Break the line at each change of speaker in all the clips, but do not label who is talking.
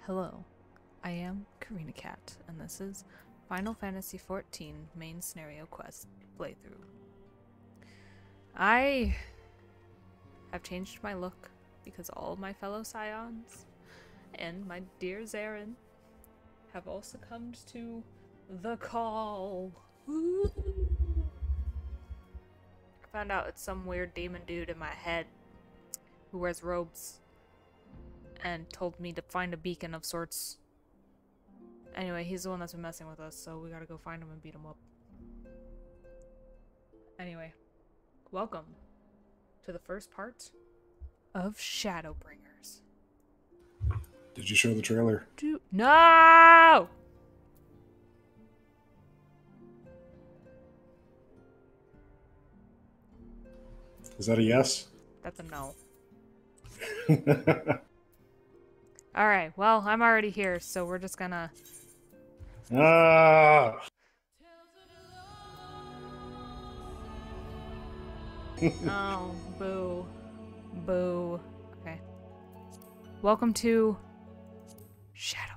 Hello, I am koreina.kat, and this is Final Fantasy XIV Main Scenario Quest playthrough. I have changed my look because all my fellow scions and my dear Zarin have all succumbed to the call. Woo! I found out it's some weird demon dude in my head who wears robes and told me to find a beacon of sorts. Anyway, he's the one that's been messing with us, so we gotta go find him and beat him up. Anyway, welcome to the first part of Shadowbringers.
Did you show the trailer?
No!
Is that a yes?
That's a no. Alright, well, I'm already here, so we're just gonna...
Ah!
Oh, boo. Boo. Okay. Welcome to Shadowbringers.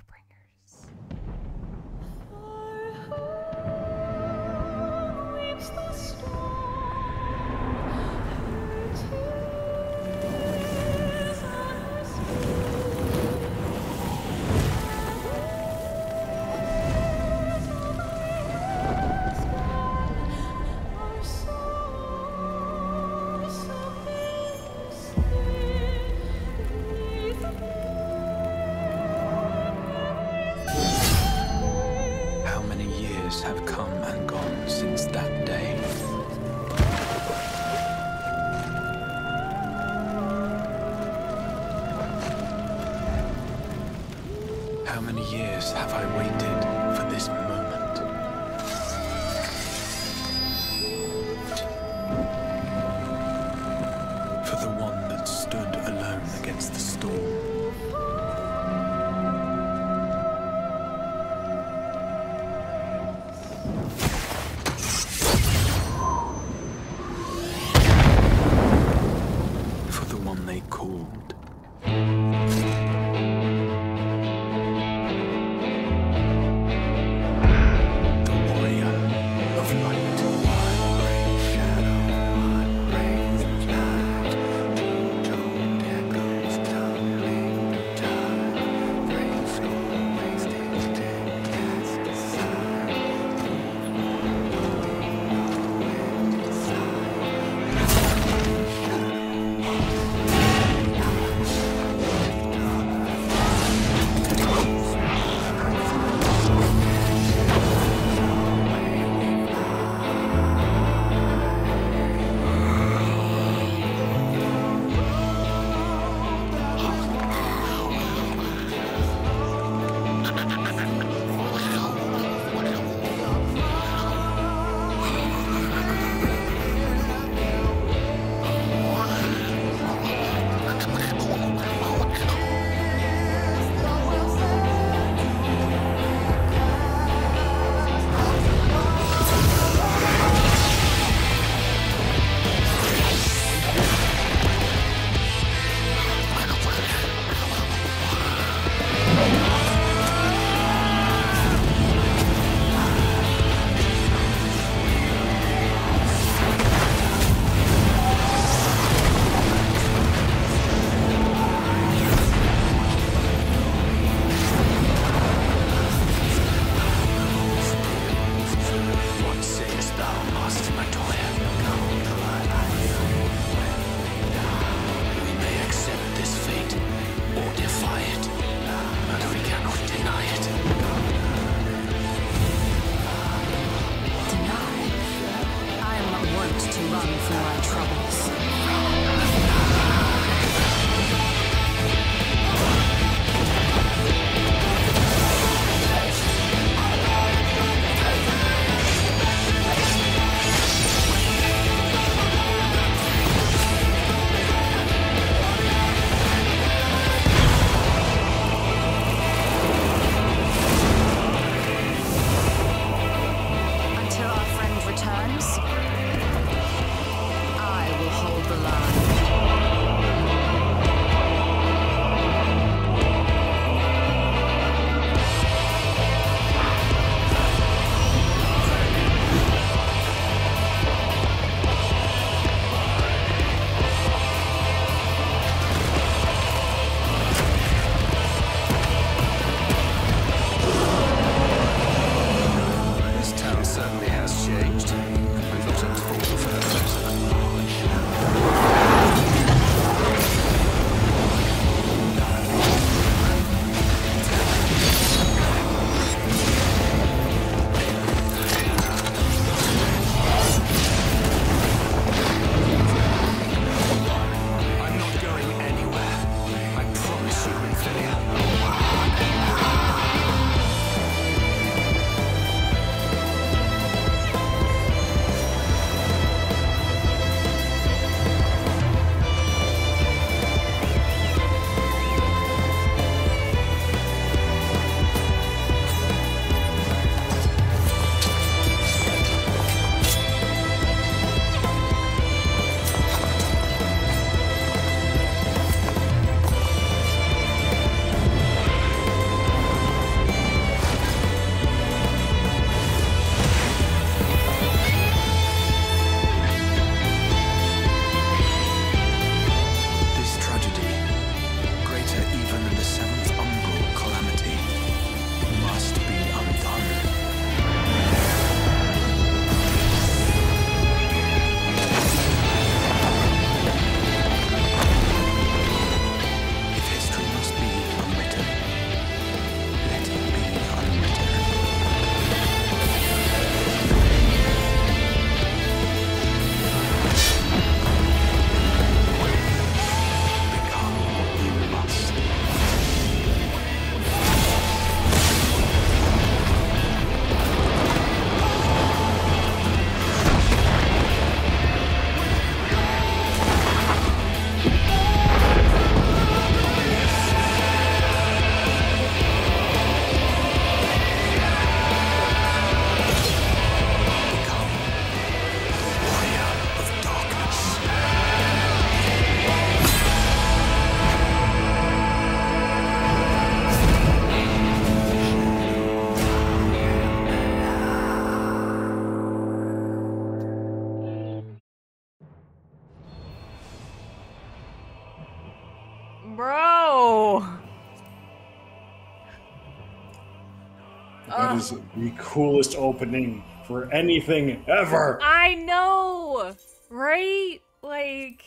Have come and gone since that day. How many years have I waited for this moment? For the one that stood alone against the storm. They called. The warrior of light. One great shadow, one rays of light. Two echoes tumbling through time. Brave soul wasted dead cast aside. Inside.
That is the coolest opening for anything ever.
I know, right? Like,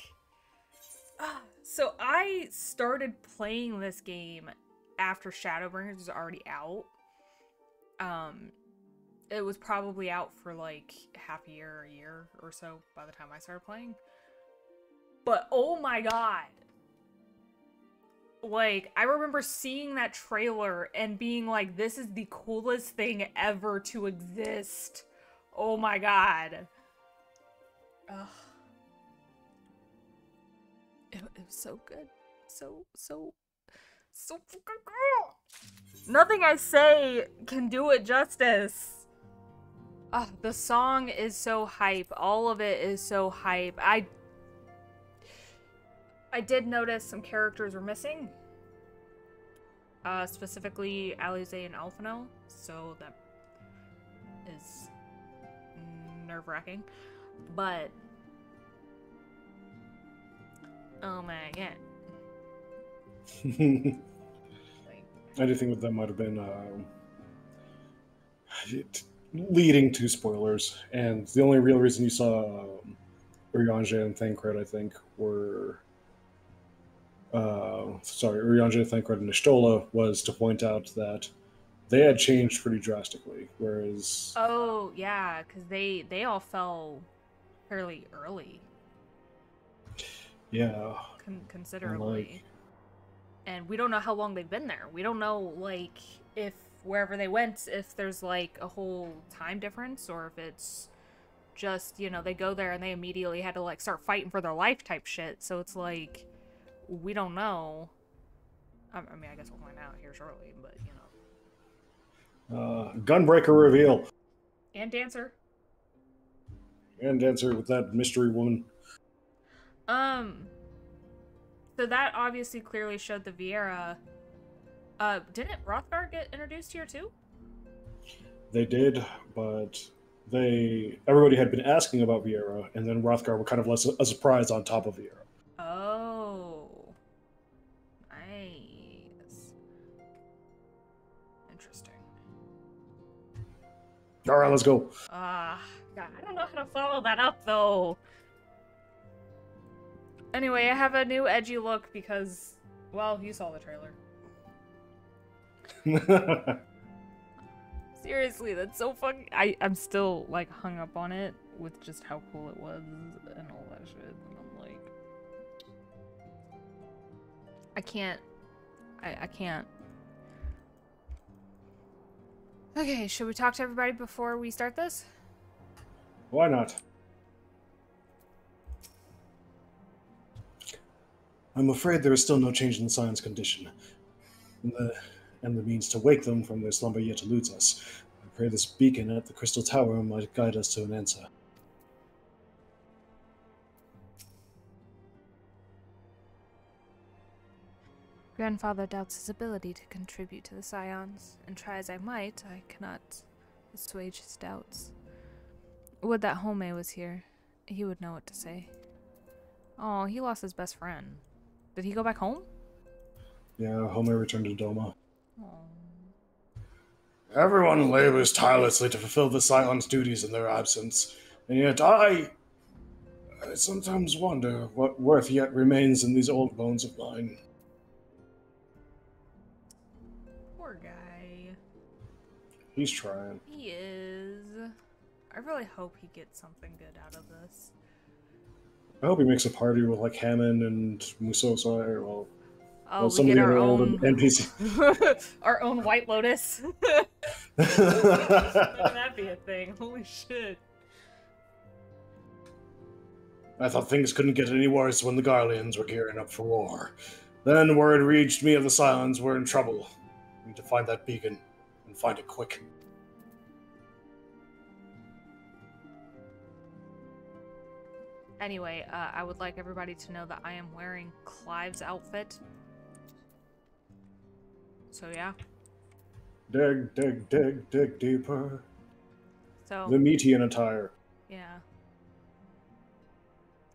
so I started playing this game after Shadowbringers was already out. It was probably out for like half a year or a year or so by the time I started playing. But oh my god. Like, I remember seeing that trailer and being like, this is the coolest thing ever to exist. Oh my god. Ugh. It was so good. So fucking cool. Nothing I say can do it justice. The song is so hype. All of it is so hype. I did notice some characters were missing. Specifically Alize and Alphino. So that is nerve-wracking. But oh my god.
I do think that might have been leading to spoilers, and the only real reason you saw Urianger and Thancred, I think, were Urianger, Thancred, and Ishtola was to point out that they had changed pretty drastically, whereas
oh yeah, because they all fell fairly early.
Yeah.
Considerably. And we don't know how long they've been there. We don't know, like, if wherever they went, if there's, like, a whole time difference, or if it's just, you know, they go there and they immediately had to, like, start fighting for their life type shit. So it's like, we don't know. I mean, I guess we'll find out here shortly, but, you know.
Gunbreaker reveal.
And Dancer.
And Dancer with that mystery woman.
So that obviously clearly showed the Vieira. Didn't Hrothgar get introduced here too?
They did, but everybody had been asking about Vieira, and then Hrothgar were kind of less a surprise on top of Vieira.
Oh. Nice. Interesting.
Alright, let's go.
God, I don't know how to follow that up though. Anyway, I have a new edgy look because, well, you saw the trailer. Seriously, that's so fucking... I'm still, like, hung up on it with just how cool it was and all that shit. And I'm like... I can't. Okay, should we talk to everybody before we start this?
Why not? I'm afraid there is still no change in the Scion's condition, and the means to wake them from their slumber yet eludes us. I pray this beacon at the Crystal Tower might guide us to an answer.
Grandfather doubts his ability to contribute to the Scions, and try as I might, I cannot assuage his doubts. Would that Home was here. He would know what to say. Oh, he lost his best friend. Did he go back home?
Yeah, Home returned to Doma.
Oh.
Everyone labors tirelessly to fulfill the Scion's duties in their absence, and yet I sometimes wonder what worth yet remains in these old bones of mine.
Poor guy.
He's trying.
He is. I really hope he gets something good out of this.
I hope he makes a party with like Hammond and Musosai, or
well,
some
we
of
get
the
our
old
own
NPC.
our own White Lotus. Wouldn't that be a thing? Holy shit.
I thought things couldn't get any worse when the Garleans were gearing up for war. Then word reached me of the Scions were in trouble. We need to find that beacon, and find it quick.
Anyway, I would like everybody to know that I am wearing Clive's outfit. So yeah.
Dig, dig, dig, dig deeper.
So
The Metian attire.
yeah.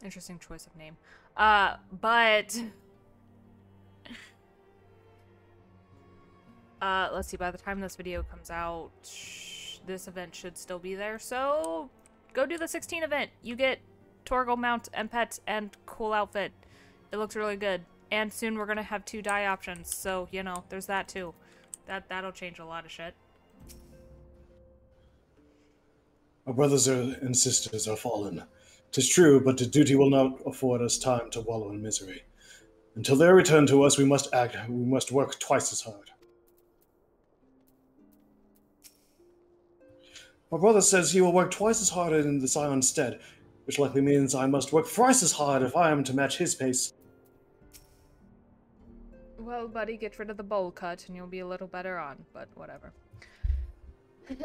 Interesting choice of name. But Let's see, by the time this video comes out, this event should still be there, so go do the 16 event. You get Torgal mount and pet and cool outfit. It looks really good. And soon we're gonna have 2 dye options, so, you know, there's that too. That'll change a lot of shit.
Our brothers and sisters are fallen. 'Tis true, but the duty will not afford us time to wallow in misery. Until they return to us, we must act. We must work twice as hard. My brother says he will work twice as hard in the Scion's stead, which likely means I must work thrice as hard if I am to match his pace.
Well, buddy, get rid of the bowl cut and you'll be a little better on, but whatever.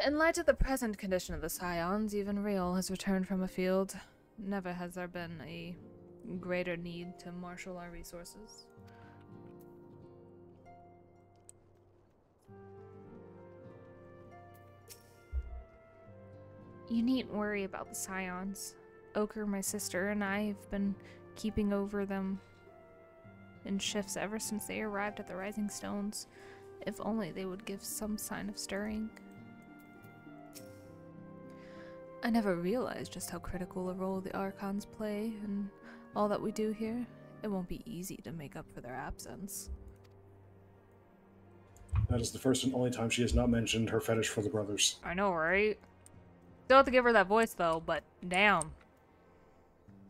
In light of the present condition of the Scions, even Real has returned from a field. Never has there been a greater need to marshal our resources. You needn't worry about the Scions. Ochre, my sister, and I have been keeping over them in shifts ever since they arrived at the Rising Stones. If only they would give some sign of stirring. I never realized just how critical a role the Archons play in all that we do here. It won't be easy to make up for their absence.
That is the first and only time she has not mentioned her fetish for the brothers.
I know, right? Still have to give her that voice, though, but damn.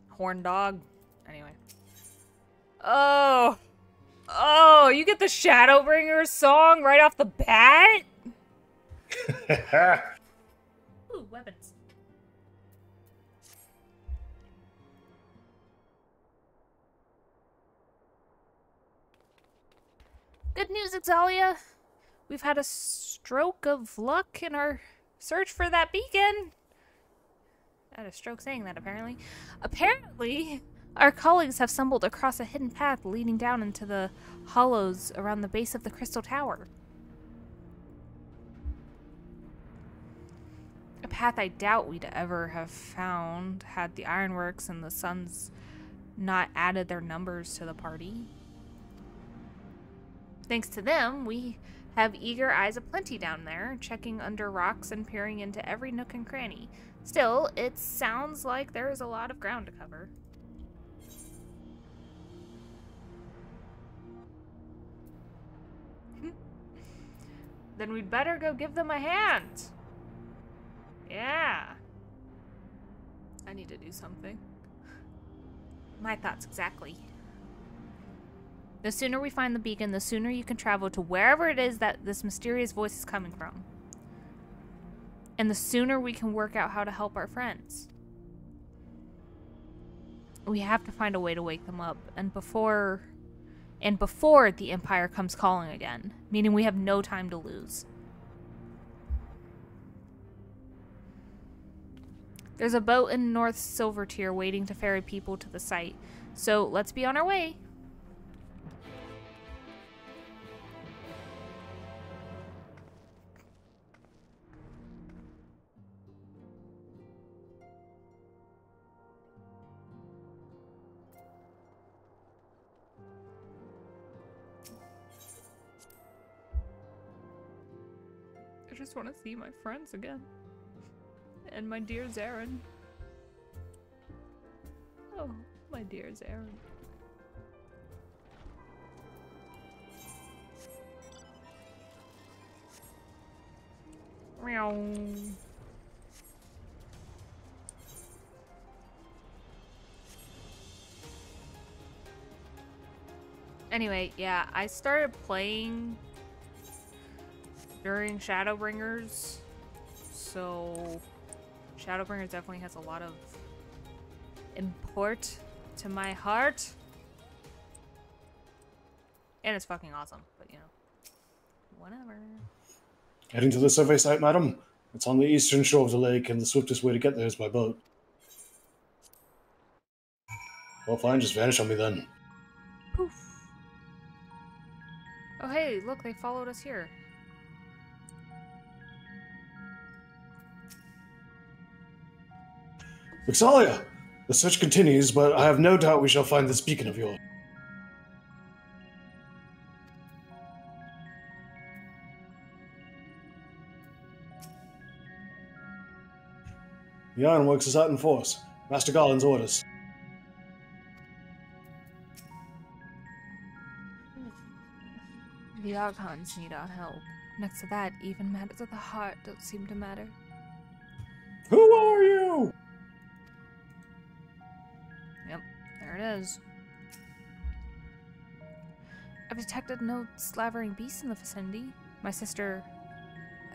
Horn dog. Anyway. Oh! Oh, you get the Shadowbringers song right off the bat? Ooh, weapons. Good news, Exalia. We've had a stroke of luck in our search for that beacon. I had a stroke saying that, apparently. Apparently, our colleagues have stumbled across a hidden path leading down into the hollows around the base of the Crystal Tower. A path I doubt we'd ever have found had the Ironworks and the Suns not added their numbers to the party. Thanks to them, we have eager eyes aplenty down there, checking under rocks and peering into every nook and cranny. Still, it sounds like there is a lot of ground to cover. Then we'd better go give them a hand. Yeah. I need to do something. My thoughts exactly. The sooner we find the beacon, the sooner you can travel to wherever it is that this mysterious voice is coming from. And the sooner we can work out how to help our friends. We have to find a way to wake them up, and before the Empire comes calling again, meaning we have no time to lose. There's a boat in North Silvertier waiting to ferry people to the site, so let's be on our way. I just want to see my friends again. And my dear Zarin. Oh, my dear Zarin. Meow. Anyway, yeah, I started playing during Shadowbringers, so Shadowbringers definitely has a lot of import to my heart. And it's fucking awesome, but you know, whatever.
Heading to the survey site, madam. It's on the eastern shore of the lake, and the swiftest way to get there is by boat. Well, fine, just vanish on me then.
Poof. Oh hey, look, they followed us here.
Exalia! The search continues, but I have no doubt we shall find this beacon of yours. The ironworks is out in force. Master Garland's orders.
The Archons need our help. Next to that, even matters of the heart don't seem to matter.
Who are you?
Yep, there it is. I've detected no slavering beasts in the vicinity. My sister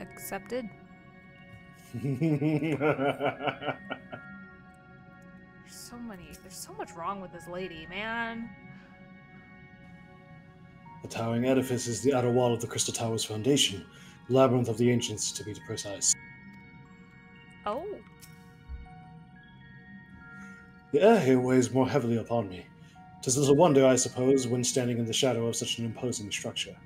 accepted. There's so much wrong with this lady, man.
The towering edifice is the outer wall of the Crystal Tower's foundation, the labyrinth of the ancients, to be precise.
Oh.
The air here weighs more heavily upon me. 'Tis little wonder, I suppose, when standing in the shadow of such an imposing structure.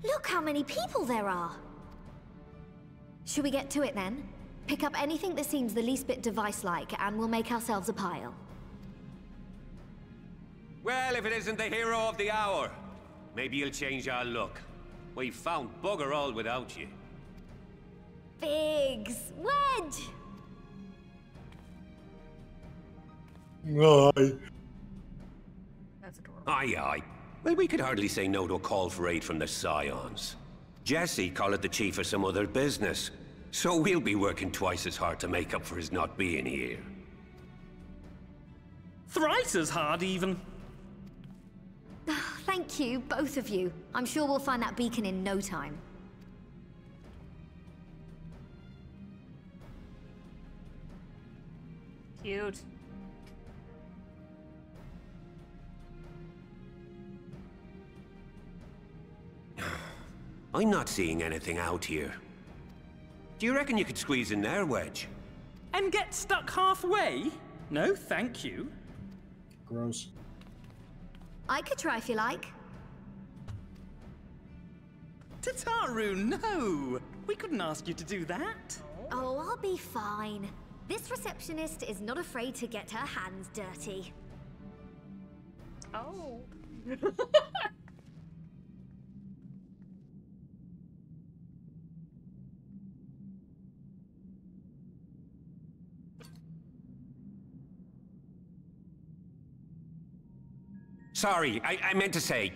Look how many people there are! Should we get to it then? Pick up anything that seems the least bit device-like, and we'll make ourselves a pile.
Well, if it isn't the hero of the hour, maybe you'll change our look. We've found bugger all without you.
Biggs! Wedge!
Aye.
That's adorable.
Aye, aye. Well, we could hardly say no to a call for aid from the Scions. Jesse called it the chief of some other business, so we'll be working twice as hard to make up for his not being here.
Thrice as hard, even.
Thank you, both of you. I'm sure we'll find that beacon in no time.
Cute.
I'm not seeing anything out here. Do you reckon you could squeeze in there, Wedge?
And get stuck halfway? No, thank you.
Gross.
I could try if you like.
Tataru, no! We couldn't ask you to do that.
Oh, I'll be fine. This receptionist is not afraid to get her hands dirty.
Oh.
Sorry, I meant to say,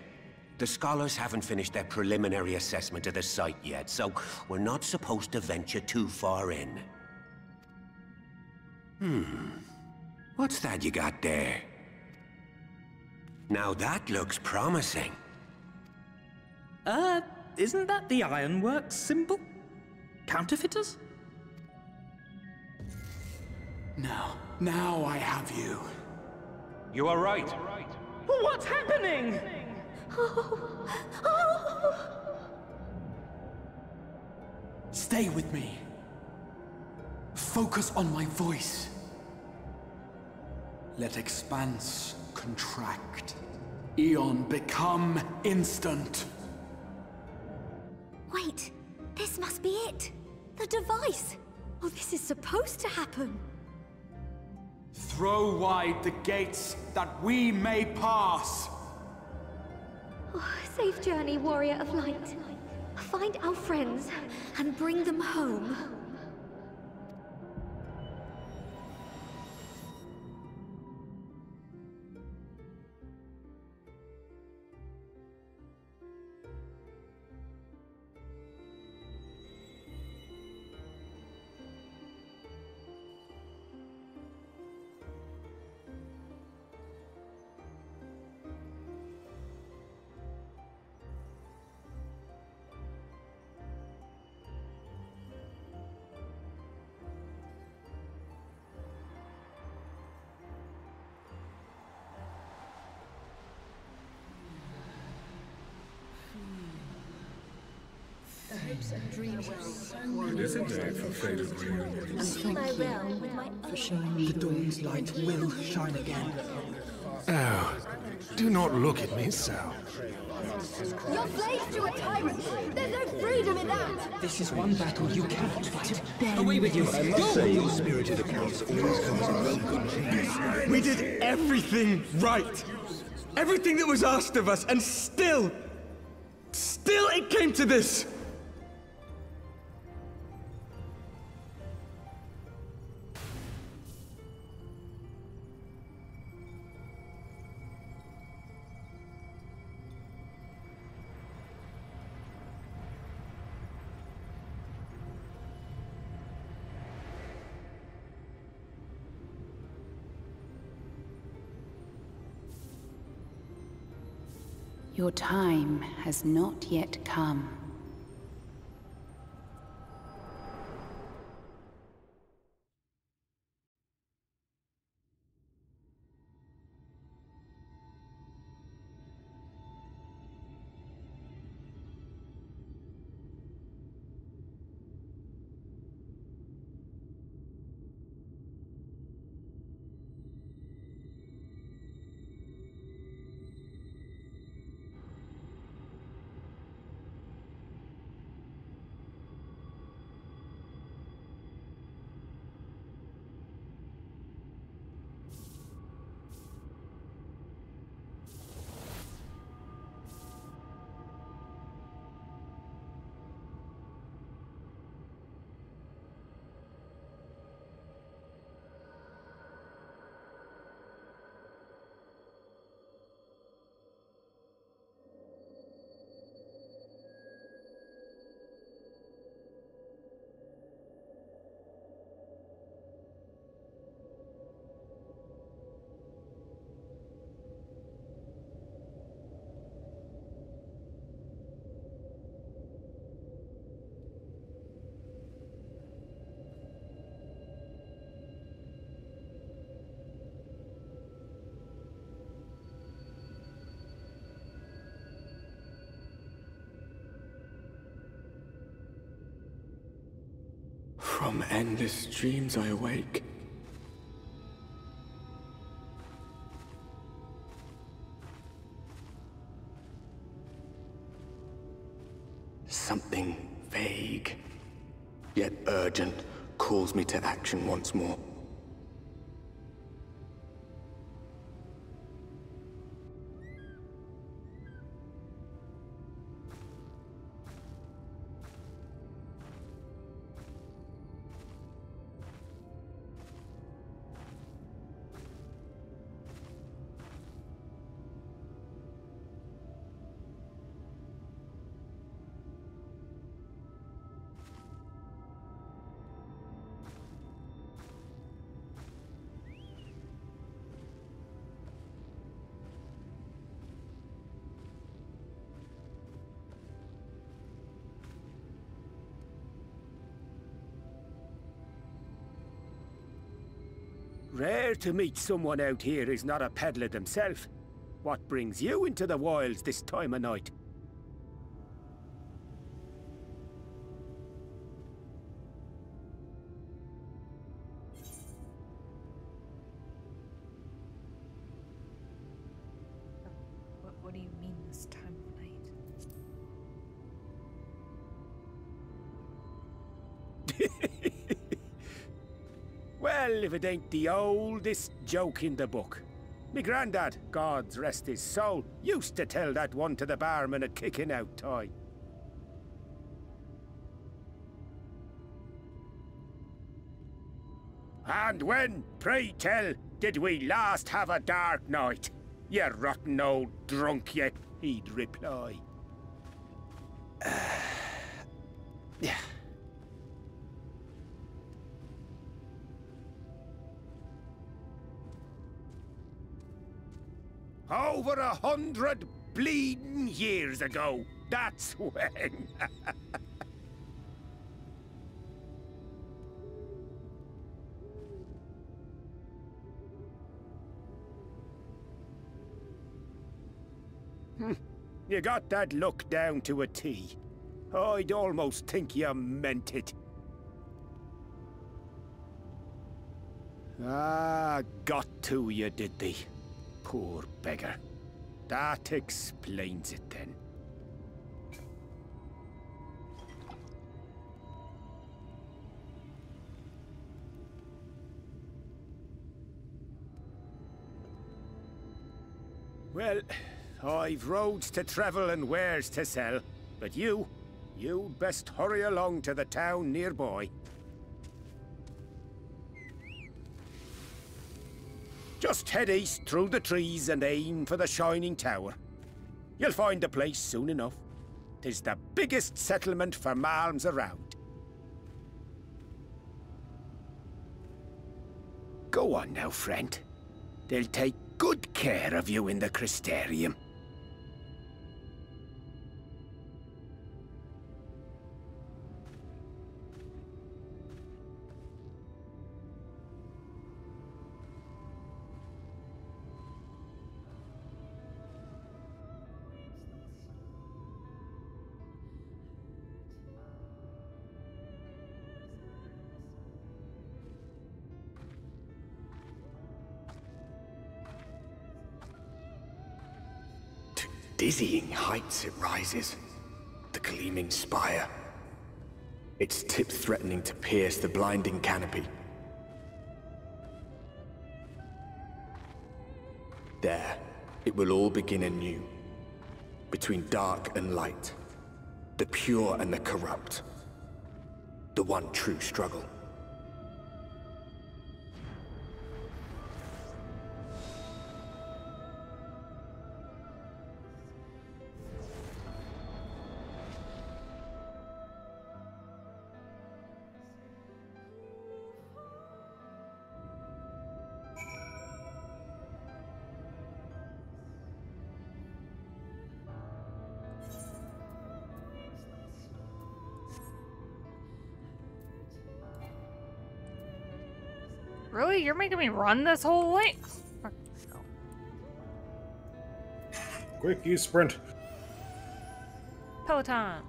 the scholars haven't finished their preliminary assessment of the site yet, so we're not supposed to venture too far in. What's that you got there? Now that looks promising.
Isn't that the ironworks symbol? Counterfeiters?
Now I have you.
You are right.
What's happening?
Stay with me. Focus on my voice. Let expanse contract. Eon become instant.
Wait, this must be it. The device. Oh, this is supposed to happen.
Throw wide the gates that we may pass.
Oh, safe journey, warrior of light. Find our friends and bring them home.
It is a day for fated reunions.
And thank you for showing me the dawn's light will shine again.
Oh, do not look at me so.
You're slaves to a tyrant! There's no freedom in that!
This is one battle you cannot fight.
Away with you! I must say, your spirited accounts always comes in welcome.
We did everything right! Everything that was asked of us, and still it came to this!
Your time has not yet come.
From endless dreams I awake. Something vague, yet urgent, calls me to action once more.
Rare to meet someone out here who's not a peddler themselves. What brings you into the wilds this time of night?
What do you mean this time of night?
Well, if it ain't the oldest joke in the book. Me grandad, God's rest his soul, used to tell that one to the barman at kicking out time. And when, pray tell, did we last have a dark night? You rotten old drunk, you, he'd reply. Yeah. Over 100 bleeding years ago, that's when. You got that look down to a T.
I'd almost think you meant it. Ah, got to you, did they? Poor beggar. That explains it then. Well, I've roads to travel and wares to sell, but you'd best hurry along to the town nearby. Just head east through the trees and aim for the Shining Tower. You'll find the place soon enough. 'Tis the biggest settlement for malms around. Go on now, friend. They'll take good care of you in the Crystarium.
Dizzying heights it rises, the gleaming spire, its tip threatening to pierce the blinding canopy. There, it will all begin anew, between dark and light, the pure and the corrupt, the one true struggle.
Really? You're making me run this whole way?
Quick, use sprint.
Peloton.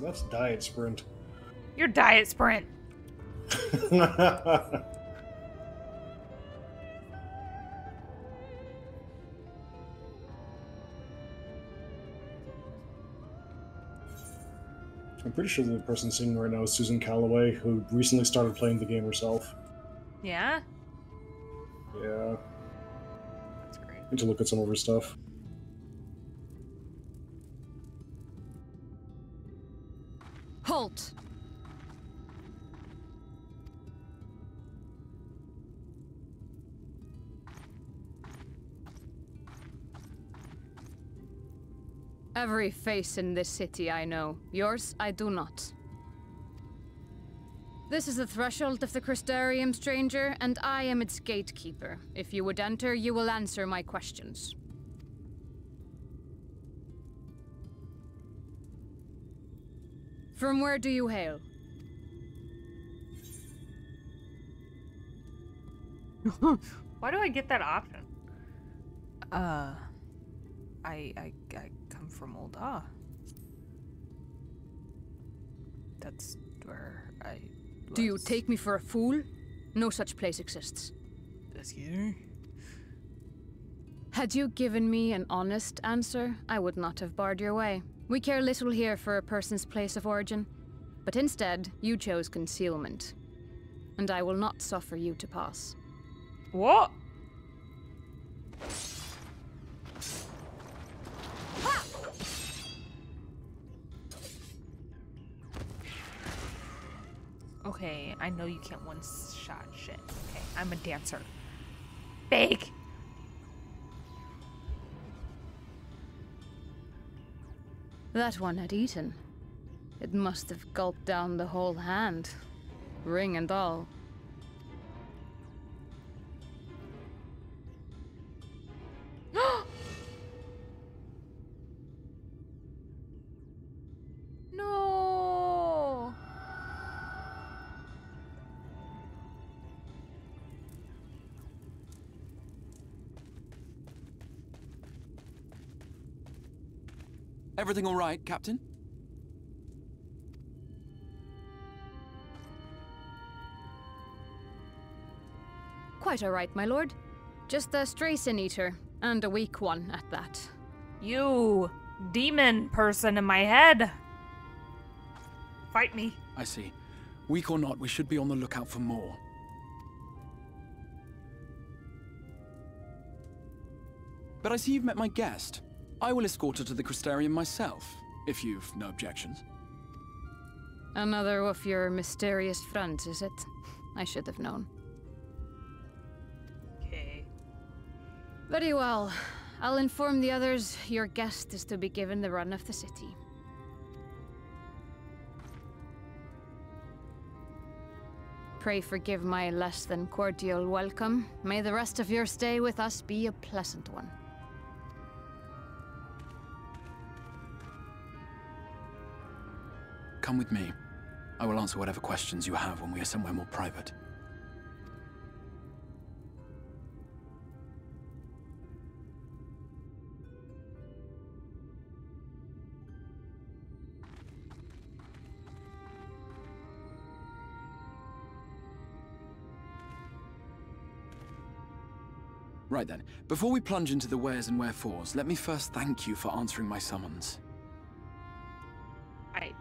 That's diet sprint.
Your diet sprint.
I'm pretty sure the person sitting right now is Susan Calloway, who recently started playing the game herself.
Yeah?
Yeah.
That's great.
Need to look at some of her stuff.
Halt! Every face in this city I know. Yours, I do not. This is the threshold of the Crystarium, stranger, and I am its gatekeeper. If you would enter, you will answer my questions. From where do you hail?
Why do I get that option? I come from Ul'dah. That's where I was.
Do you take me for a fool? No such place exists.
This year?
Had you given me an honest answer, I would not have barred your way. We care little here for a person's place of origin, but instead, you chose concealment. And I will not suffer you to pass.
What? Okay, I know you can't one-shot shit. Okay, I'm a dancer. Fake!
That one had eaten. It must have gulped down the whole hand. Ring and all.
No!
Everything all right, Captain?
Quite all right, my lord. Just a stray sin eater, and a weak one at that.
You demon person in my head. Fight me.
I see. Weak or not, we should be on the lookout for more. But I see you've met my guest. I will escort her to the Crystarium myself, if you've no objections.
Another of your mysterious friends, is it? I should have known.
Okay.
Very well. I'll inform the others your guest is to be given the run of the city. Pray forgive my less than cordial welcome. May the rest of your stay with us be a pleasant one.
Come with me. I will answer whatever questions you have when we are somewhere more private. Right then, before we plunge into the wheres and wherefores, let me first thank you for answering my summons.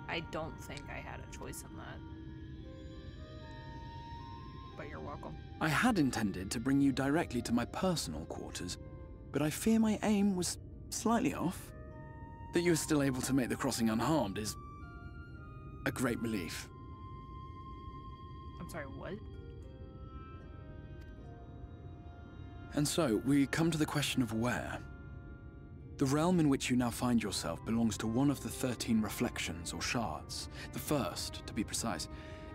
I don't think I had a choice in that. But you're welcome.
I had intended to bring you directly to my personal quarters, but I fear my aim was slightly off. That you were still able to make the crossing unharmed is a great relief.
I'm sorry, what?
And so, we come to the question of where. The realm in which you now find yourself belongs to one of the 13 reflections, or shards. The first, to be precise,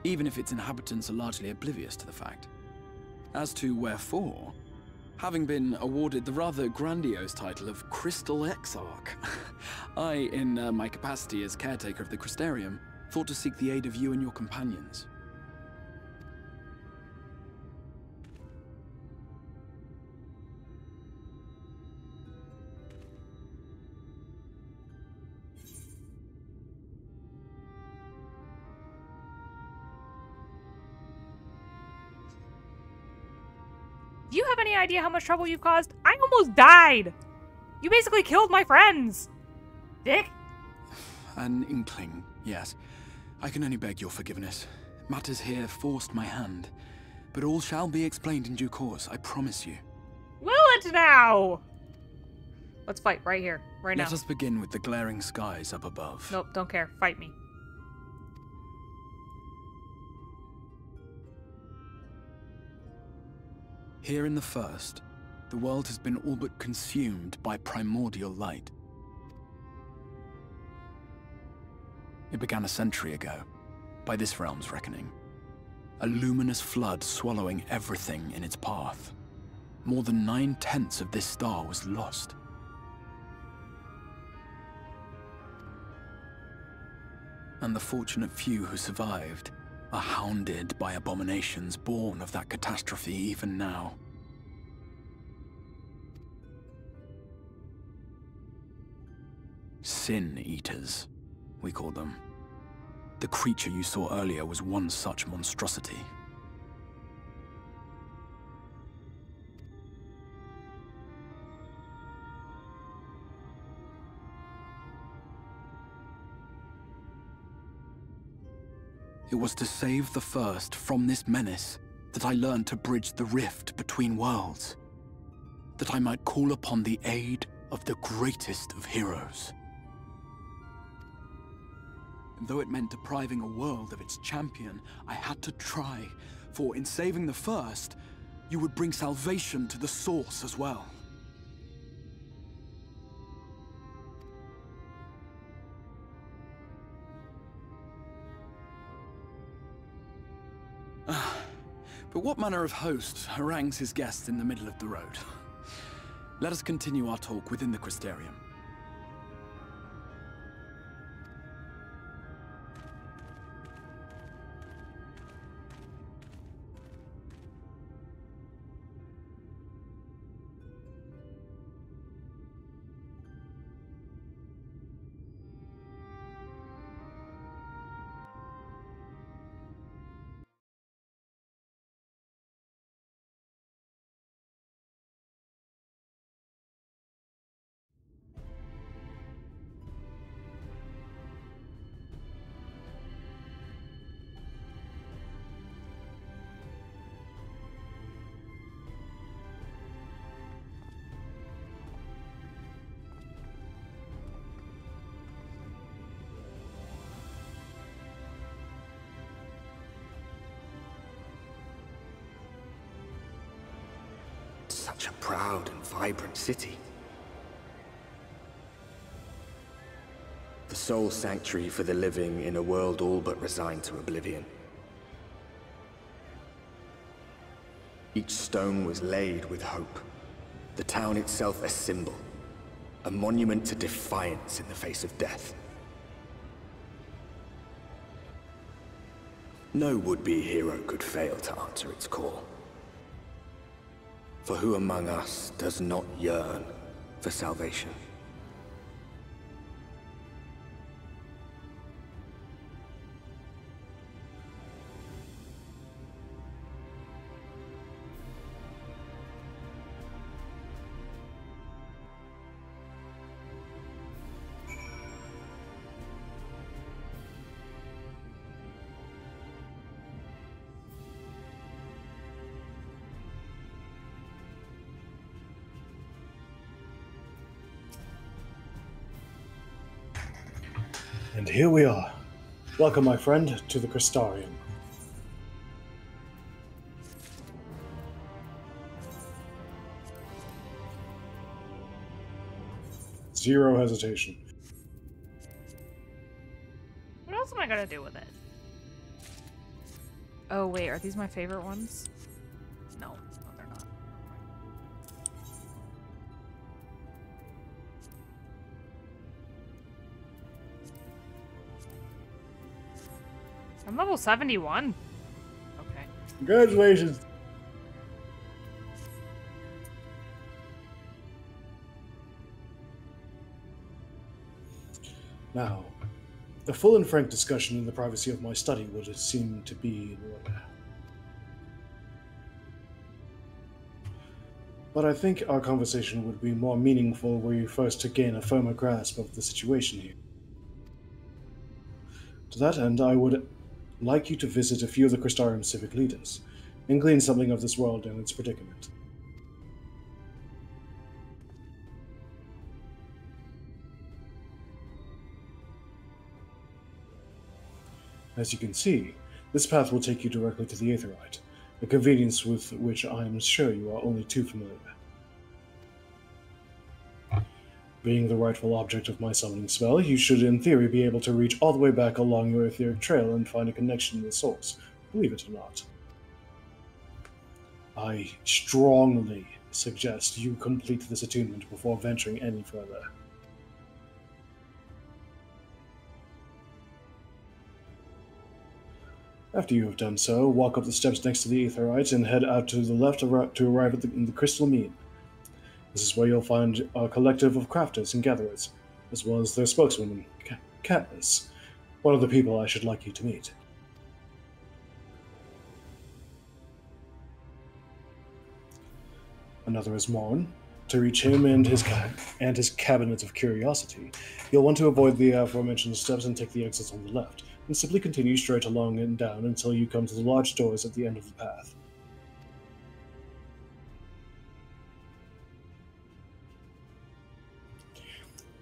even if its inhabitants are largely oblivious to the fact. As to wherefore, having been awarded the rather grandiose title of Crystal Exarch, I, in my capacity as caretaker of the Crystarium, thought to seek the aid of you and your companions.
Do you have any idea how much trouble you've caused? I almost died! You basically killed my friends! Dick?
An inkling, yes. I can only beg your forgiveness. Matters here forced my hand. But all shall be explained in due course, I promise you.
Will it now? Let's fight right here, right now.
Let us begin with the glaring skies up above.
Nope, don't care. Fight me.
Here in the first, the world has been all but consumed by primordial light. It began a century ago, by this realm's reckoning. A luminous flood swallowing everything in its path. More than 9/10 of this star was lost. And the fortunate few who survived are hounded by abominations born of that catastrophe even now. Sin Eaters, we call them. The creature you saw earlier was one such monstrosity. It was to save the first from this menace that I learned to bridge the rift between worlds. That I might call upon the aid of the greatest of heroes. And though it meant depriving a world of its champion, I had to try, for in saving the first, you would bring salvation to the source as well. But what manner of host harangues his guests in the middle of the road? Let us continue our talk within the Crystarium.
such a proud and vibrant city. The sole sanctuary for the living in a world all but resigned to oblivion. Each stone was laid with hope. The town itself a symbol, a monument to defiance in the face of death. No would-be hero could fail to answer its call. For who among us does not yearn for salvation?
And here we are. Welcome, my friend, to the Crystarium. Zero hesitation.
What else am I gonna do with it? Oh wait, are these my favorite ones? No, they're not. I'm level 71. Okay.
Congratulations. Now, a full and frank discussion in the privacy of my study would seem to be in order. But I think our conversation would be more meaningful were you first to gain a firmer grasp of the situation here. To that end, I would like you to visit a few of the Crystarium civic leaders, and glean something of this world and its predicament. As you can see, this path will take you directly to the Aetheryte, a convenience with which I am sure you are only too familiar. Being the rightful object of my summoning spell, you should in theory be able to reach all the way back along your etheric trail and find a connection to the source, believe it or not. I strongly suggest you complete this attunement before venturing any further. After you have done so, walk up the steps next to the Aetheryte and head out to the left to arrive at in the Crystal Mean. This is where you'll find a collective of crafters and gatherers, as well as their spokeswoman, Katniss, one of the people I should like you to meet. Another is Morn. To reach him and his cabinet of curiosity, you'll want to avoid the aforementioned steps and take the exits on the left, and simply continue straight along and down until you come to the large doors at the end of the path.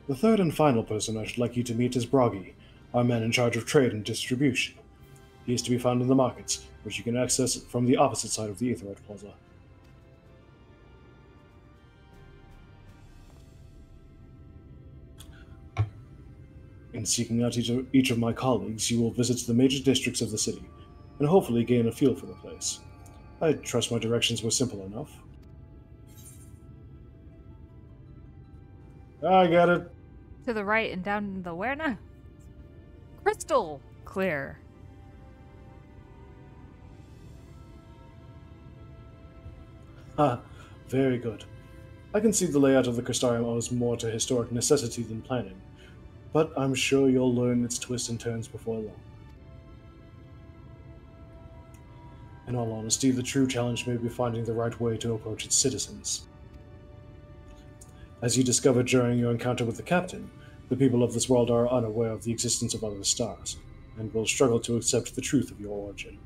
The third and final person I should like you to meet is Broggy, our man in charge of trade and distribution. He is to be found in the markets, which you can access from the opposite side of the Aetheryte Plaza. In seeking out each of my colleagues, you will visit the major districts of the city, and hopefully gain a feel for the place. I trust my directions were simple enough. I got it.
To the right and down the where now? Crystal clear.
Ah, very good. I can see the layout of the Crystarium owes more to historic necessity than planning, but I'm sure you'll learn its twists and turns before long. In all honesty, the true challenge may be finding the right way to approach its citizens. As you discovered during your encounter with the captain, the people of this world are unaware of the existence of other stars, and will struggle to accept the truth of your origin.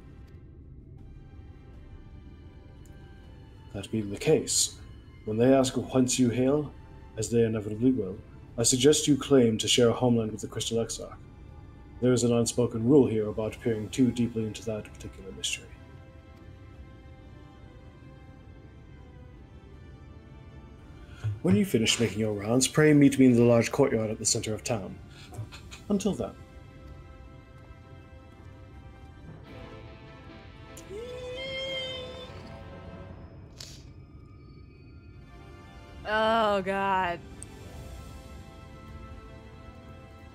That being the case, when they ask whence you hail, as they inevitably will, I suggest you claim to share a homeland with the Crystal Exarch. There is an unspoken rule here about peering too deeply into that particular mystery. When you finish making your rounds, pray meet me in the large courtyard at the center of town. Until then.
Oh, God.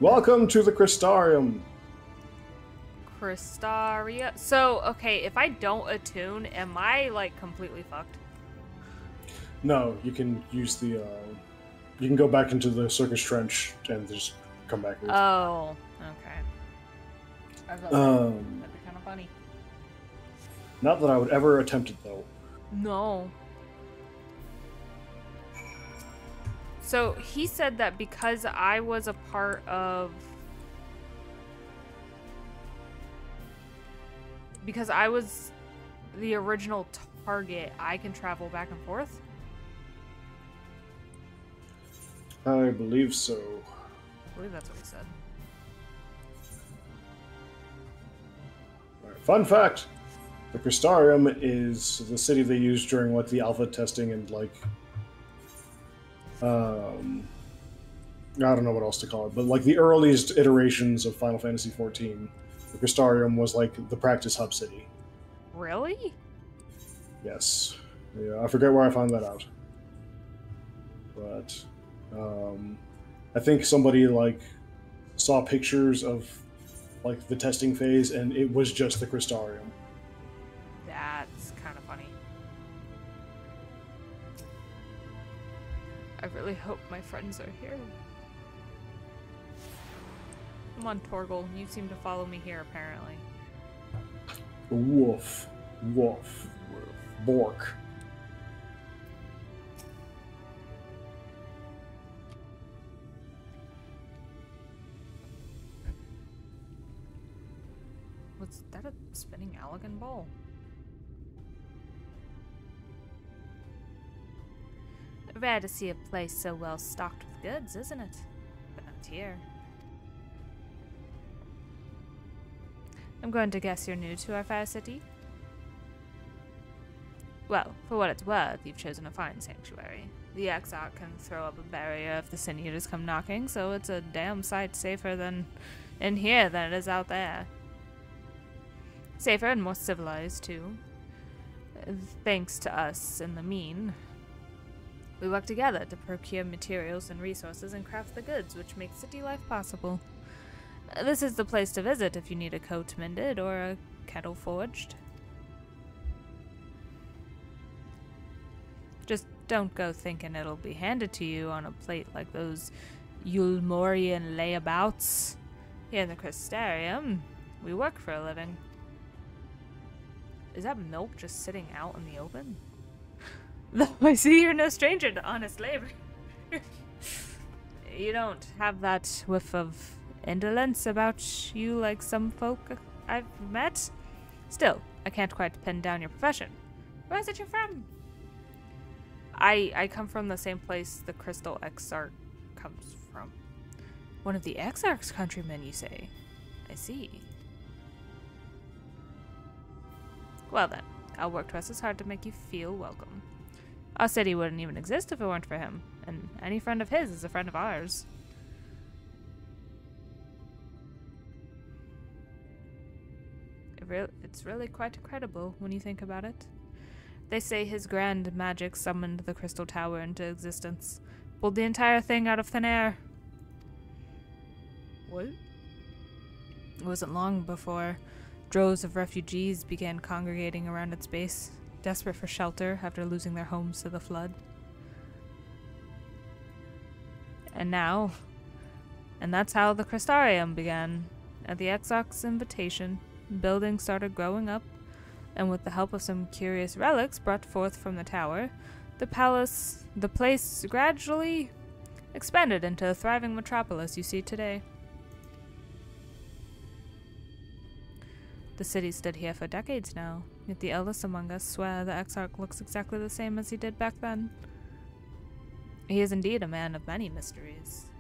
Welcome to the Crystarium.
Crystaria. So, okay, if I don't attune, am I, like, completely fucked?
No, you can use the, you can go back into the Syrcus Trench and just come back.
Oh, okay. I thought that'd be kind of funny.
Not that I would ever attempt it, though.
No. So, he said that because I was a part of... Because I was the original target, I can travel back and forth?
I believe so.
I believe that's what he said.
Right. Fun fact! The Crystarium is the city they used during like the alpha testing and like I don't know what else to call it, but like the earliest iterations of Final Fantasy XIV, the Crystarium was like the practice hub city.
Really?
Yes. Yeah, I forget where I found that out. But I think somebody like saw pictures of like the testing phase and it was just the Crystarium.
That's kind of funny. I really hope my friends are here. Come on, Torgal. You seem to follow me here, apparently.
Woof. Woof. Bork.
Was that a spinning Allegan ball? Rare to see a place so well stocked with goods, isn't it? But not here. I'm going to guess you're new to our fair city? Well, for what it's worth, you've chosen a fine sanctuary. The Exarch can throw up a barrier if the sin eaters come knocking, so it's a damn sight safer than in here than it is out there. Safer and more civilized, too. Thanks to us in the mean. We work together to procure materials and resources and craft the goods which make city life possible. This is the place to visit if you need a coat mended or a kettle forged. Just don't go thinking it'll be handed to you on a plate like those Yulmorian layabouts. Here in the Crystarium, we work for a living. Is that milk just sitting out in the open? Though I see you're no stranger to honest labor. You don't have that whiff of indolence about you like some folk I've met. Still, I can't quite pin down your profession. Where is it you're from? I come from the same place the Crystal Exarch comes from. One of the Exarch's countrymen, you say? I see. Well then, I'll work twice as hard to make you feel welcome. Our city wouldn't even exist if it weren't for him, and any friend of his is a friend of ours. It's really quite incredible when you think about it. They say his grand magic summoned the Crystal Tower into existence, pulled the entire thing out of thin air. What? It wasn't long before droves of refugees began congregating around its base, desperate for shelter after losing their homes to the flood. And that's how the Crystarium began. At the Exarch's invitation, buildings started growing up, and with the help of some curious relics brought forth from the tower, the place gradually expanded into the thriving metropolis you see today. The city stood here for decades now, yet the eldest among us swear the Exarch looks exactly the same as he did back then. He is indeed a man of many mysteries.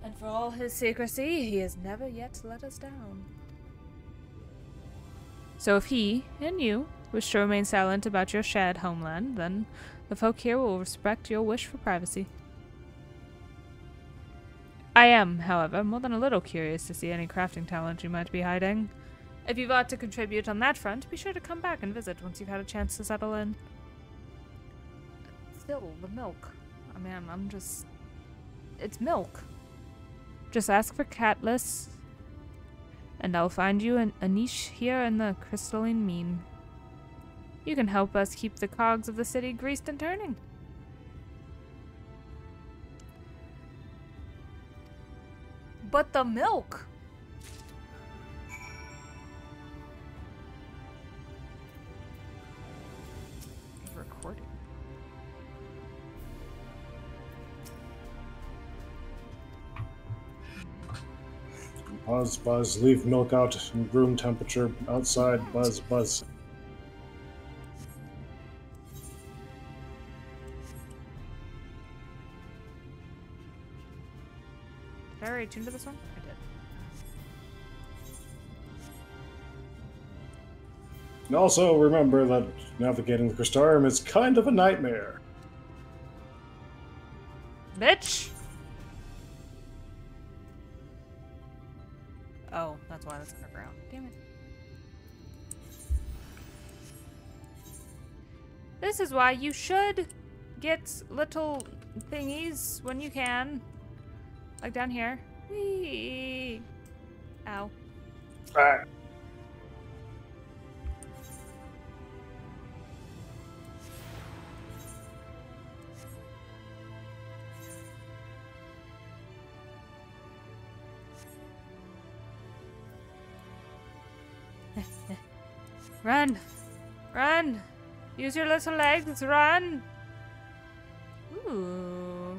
And for all his secrecy, he has never yet let us down. So if he, and you, wish to remain silent about your shared homeland, then The folk here will respect your wish for privacy. I am, however, more than a little curious to see any crafting talent you might be hiding. If you've ought to contribute on that front, be sure to come back and visit once you've had a chance to settle in. Still, the milk. I mean, I'm just... It's milk. Just ask for Fatalis, and I'll find you a niche here in the crystalline mean. You can help us keep the cogs of the city greased and turning. But the milk! Recording.
Buzz, buzz, leave milk out in room temperature. Outside, buzz, buzz.
Did I already tune to this one? I did.
And also remember that navigating the Crystarium is kind of a nightmare.
Bitch! Oh, that's why that's underground. Damn it. This is why you should get little thingies when you can. Like down here. Whee! Ow.
Ah.
Run! Run! Use your little legs, run! Ooh.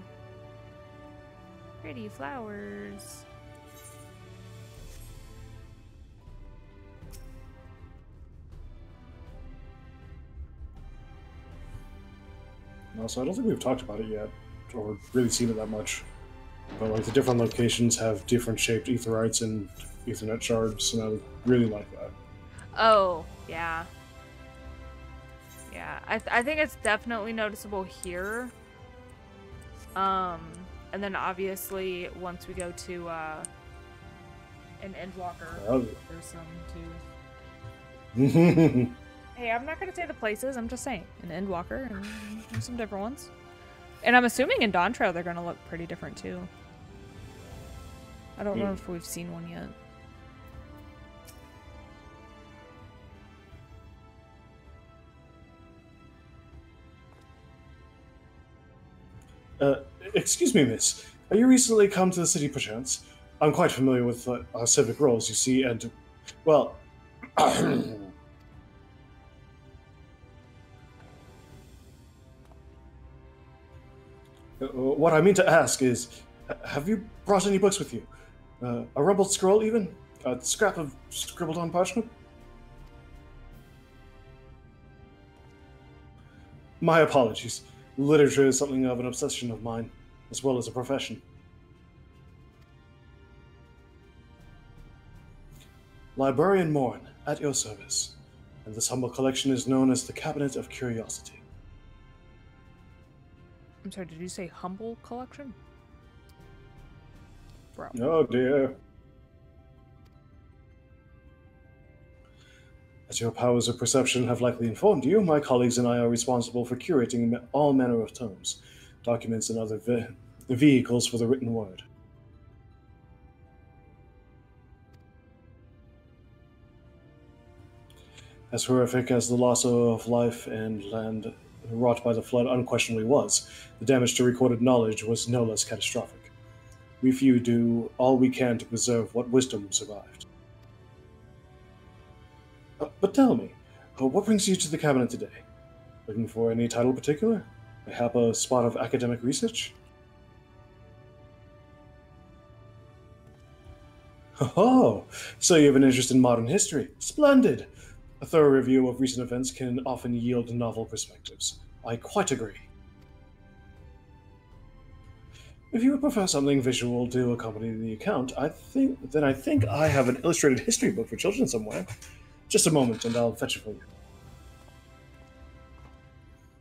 Pretty flowers.
Also, I don't think we've talked about it yet, or really seen it that much. But like the different locations have different shaped aetherites and Ethernet shards, and I really like that.
Oh, yeah. Yeah, I think it's definitely noticeable here. And then obviously once we go to an Endwalker, there's some too. Hey, I'm not gonna say the places, I'm just saying. An Endwalker and some different ones. And I'm assuming in Dawntrail they're gonna look pretty different too. I don't know if we've seen one yet.
Excuse me, miss. Are you recently come to the city, perchance? I'm quite familiar with our civic roles, you see, and, well... what I mean to ask is, have you brought any books with you? A rumbled scroll, even? A scrap of scribbled-on parchment? My apologies. Literature is something of an obsession of mine, as well as a profession. Librarian Morn, at your service, and this humble collection is known as the Cabinet of Curiosity.
I'm sorry, did you say humble collection? Bro.
Oh dear. As your powers of perception have likely informed you, my colleagues and I are responsible for curating all manner of tomes, documents, and other vehicles for the written word. As horrific as the loss of life and land wrought by the flood unquestionably was, the damage to recorded knowledge was no less catastrophic. We few do all we can to preserve what wisdom survived. But tell me, what brings you to the cabinet today? Looking for any title in particular? Perhaps a spot of academic research? Oh, so you have an interest in modern history. Splendid! A thorough review of recent events can often yield novel perspectives. I quite agree. If you would prefer something visual to accompany the account, I think I have an illustrated history book for children somewhere. Just a moment, and I'll fetch it for you.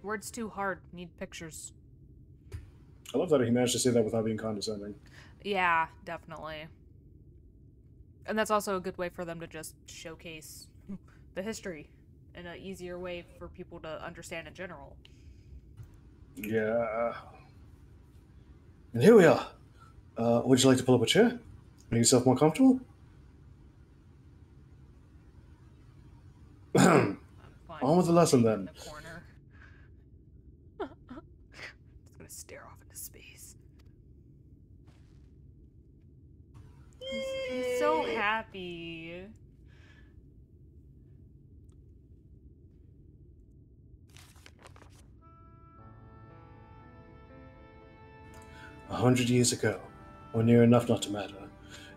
Words too hard. Need pictures.
I love that he managed to say that without being condescending.
Yeah, definitely. And that's also a good way for them to just showcase the history in an easier way for people to understand in general.
Yeah. And here we are. Would you like to pull up a chair? Make yourself more comfortable? On with the lesson then.
The corner. Just gonna stare off into space. He's so happy.
100 years ago, or near enough not to matter,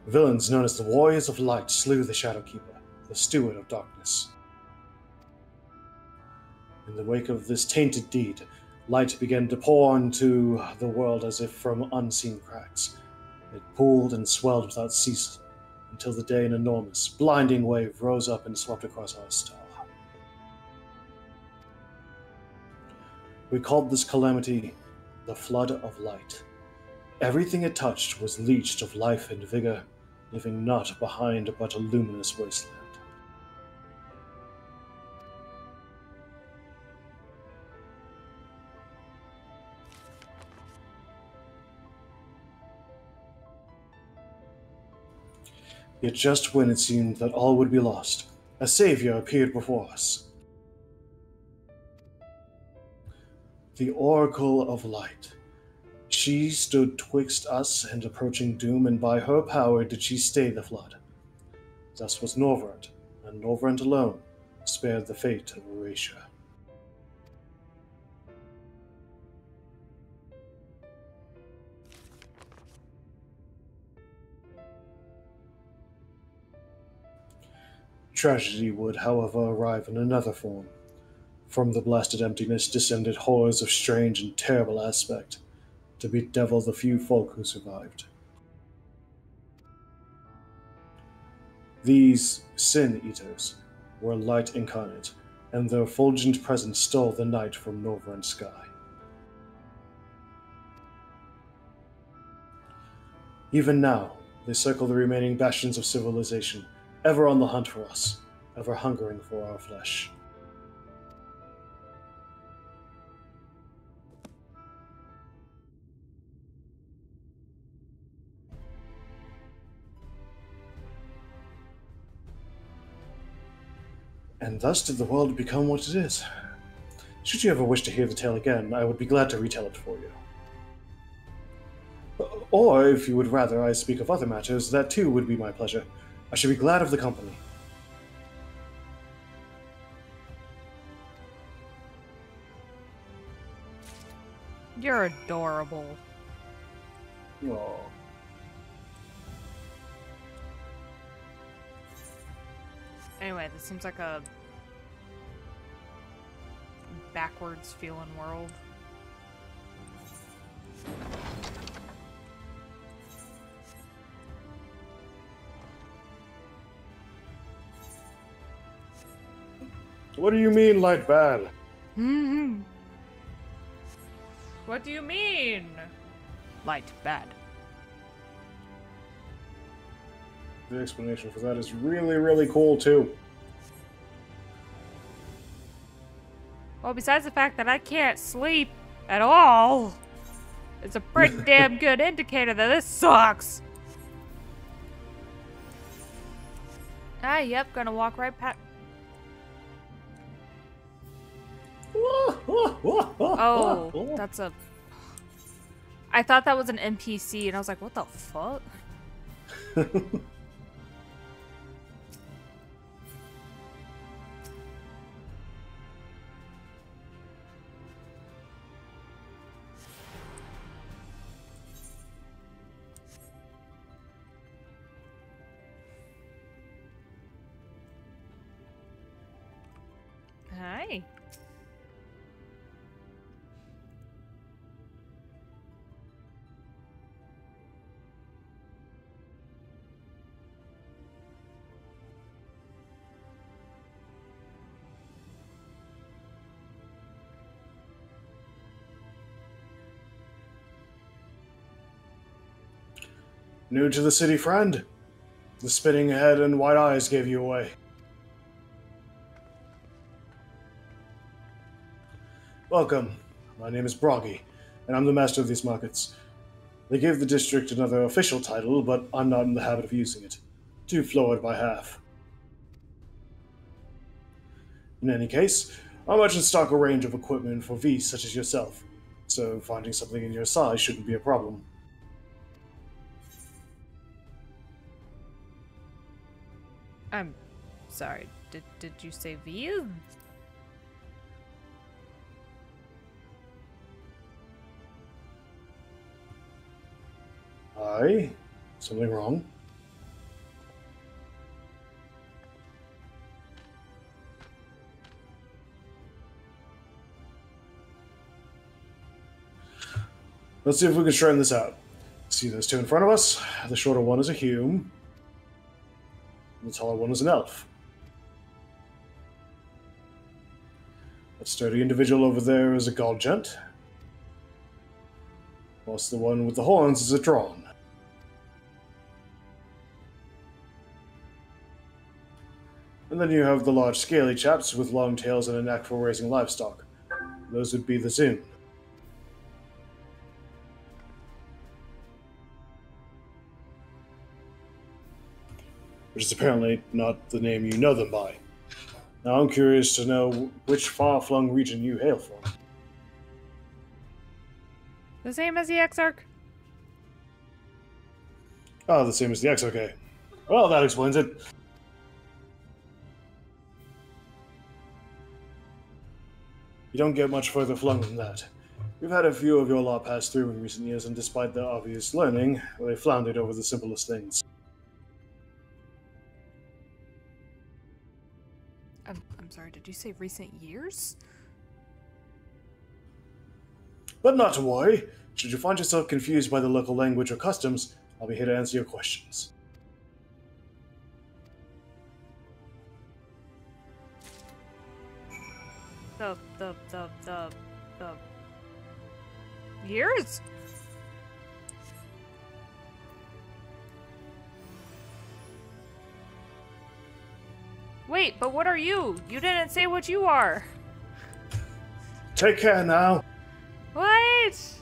villains known as the Warriors of Light slew the Shadowkeeper, the Steward of Darkness. In the wake of this tainted deed, light began to pour into the world as if from unseen cracks. It pooled and swelled without cease, until the day an enormous, blinding wave rose up and swept across our star. We called this calamity the Flood of Light. Everything it touched was leached of life and vigor, leaving naught behind but a luminous wasteland. Yet just when it seemed that all would be lost, a savior appeared before us. The Oracle of Light. She stood twixt us and approaching doom, and by her power did she stay the flood. Thus was Norvrent, and Norvrent alone spared the fate of Eurasia. Tragedy would, however, arrive in another form. From the blasted emptiness descended horrors of strange and terrible aspect, to bedevil the few folk who survived. These Sin-Eaters were light incarnate, and their effulgent presence stole the night from Norvrent's sky. Even now, they circle the remaining bastions of civilization, ever on the hunt for us, ever hungering for our flesh. And thus did the world become what it is. Should you ever wish to hear the tale again, I would be glad to retell it for you. Or, if you would rather I speak of other matters, that too would be my pleasure. I should be glad of the company.
You're adorable.
Aww.
Anyway, this seems like a backwards feeling world.
What do you mean, light bad?
Mm-hmm. What do you mean? Light bad.
The explanation for that is really, really cool, too.
Well, besides the fact that I can't sleep at all, it's a pretty damn good indicator that this sucks. Ah, yep, gonna walk right past. Oh, that's a... I thought that was an NPC, and I was like, what the fuck? Hi.
New to the city, friend? The spinning head and white eyes gave you away. Welcome. My name is Broggy, and I'm the master of these markets. They gave the district another official title, but I'm not in the habit of using it. Too flawed by half. In any case, I merchant stock a range of equipment for V's such as yourself, so finding something in your size shouldn't be a problem.
I'm sorry, did you say V?
Aye? Something wrong? Let's see if we can straighten this out. See those two in front of us? The shorter one is a hume. The taller one is an elf. That sturdy individual over there is a god gent. Whilst the one with the horns is a drawn. And then you have the large scaly chaps with long tails and a knack for raising livestock. Those would be the Zoon. Which is apparently not the name you know them by. Now I'm curious to know which far-flung region you hail from.
The same as the Exarch?
Oh, the same as the Exarch, okay. Well, that explains it. You don't get much further flung than that. We've had a few of your lot pass through in recent years, and despite their obvious learning, they floundered over the simplest things.
I'm sorry, did you say recent years?
But not to worry. Should you find yourself confused by the local language or customs, I'll be here to answer your questions.
The years? Wait, but what are you? You didn't say what you are.
Take care now.
What?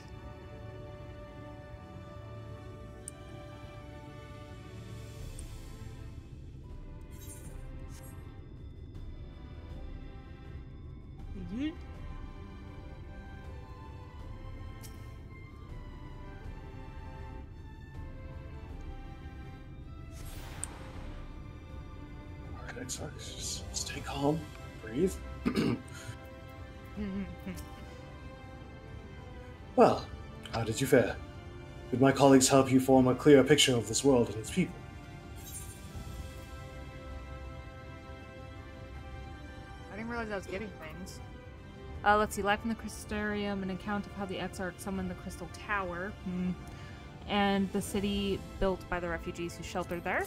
Just stay calm, breathe. Well, how did you fare? Did my colleagues help you form a clearer picture of this world and its people?
I didn't realize I was getting things. Let's see. Life in the Crystarium, an account of how the Exarch summoned the Crystal Tower, and the city built by the refugees who sheltered there.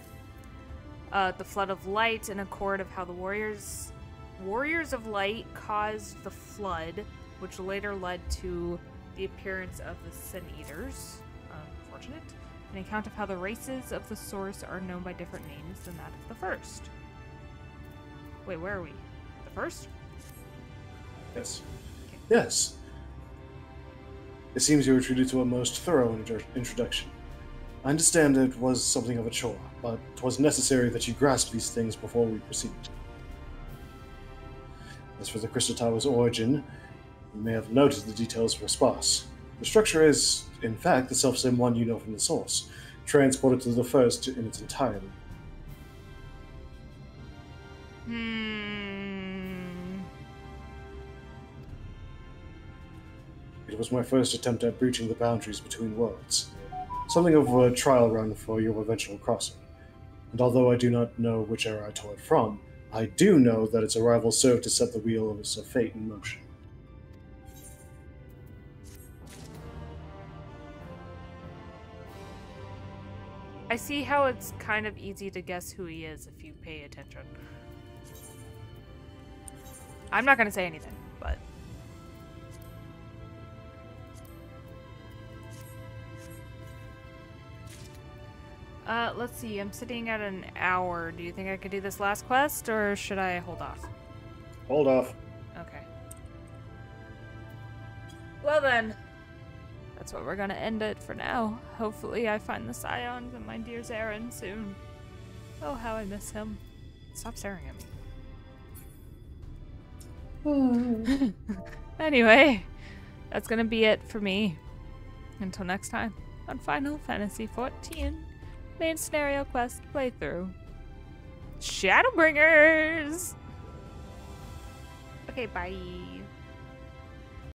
The Flood of Light, an accord of how the Warriors of Light caused the Flood, which later led to the appearance of the Sin Eaters. Unfortunate. An account of how the races of the Source are known by different names than that of the First. Wait, where are we? The First?
Yes. Okay. Yes. It seems you were treated to a most thorough introduction. I understand it was something of a chore, but it was necessary that you grasp these things before we proceed. As for the Crystal Tower's origin, you may have noted the details were sparse. The structure is, in fact, the selfsame one you know from the Source, transported to the First in its entirety. It was my first attempt at breaching the boundaries between worlds. Something of a trial run for your eventual crossing. And although I do not know which era I tore it from, I do know that its arrival served to set the wheels of fate in motion.
I see how it's kind of easy to guess who he is if you pay attention. I'm not gonna say anything, but... Let's see. I'm sitting at an hour. Do you think I could do this last quest, or should I hold off?
Hold off.
Okay. Well then, that's what we're gonna end it for now. Hopefully I find the Scions and my dear Zarin soon. Oh, how I miss him. Stop staring at me. Anyway, that's gonna be it for me. Until next time on Final Fantasy XIV main scenario quest playthrough. Shadowbringers! Okay, bye.